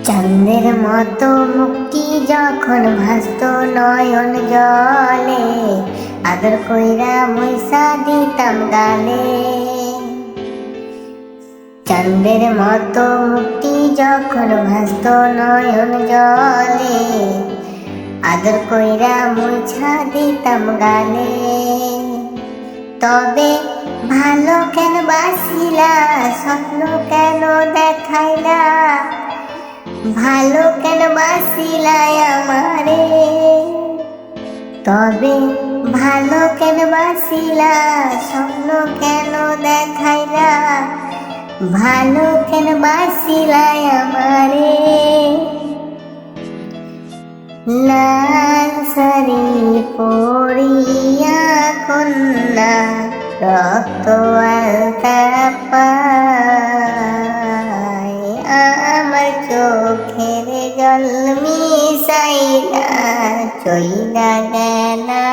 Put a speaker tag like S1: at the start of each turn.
S1: চাঁদের মতো মুক্তি যখন ভাসত নয়ন জলে, আদর কইরা মইসা দিতাম গালে। চাঁদের মতো মুক্তি যখন ভাসত নয়ন জলে, আদর কইরা মুছা দিতাম গালে। তবে ভালো কেন বাসিলা, স্বপ্ন কেন দেখাইলা, ভালো কেন বাসিলাই আমারে। তবে ভালো কেন বাসিলা, স্বপ্ন কেন দেখাইলা, ভালো কেন বাসিলাই আমারে। লাল শাড়ি পরিয়া কন্যা রক্ত আলতা পায়, আমার চোখের জল মিশাইলা চইলা গেলা।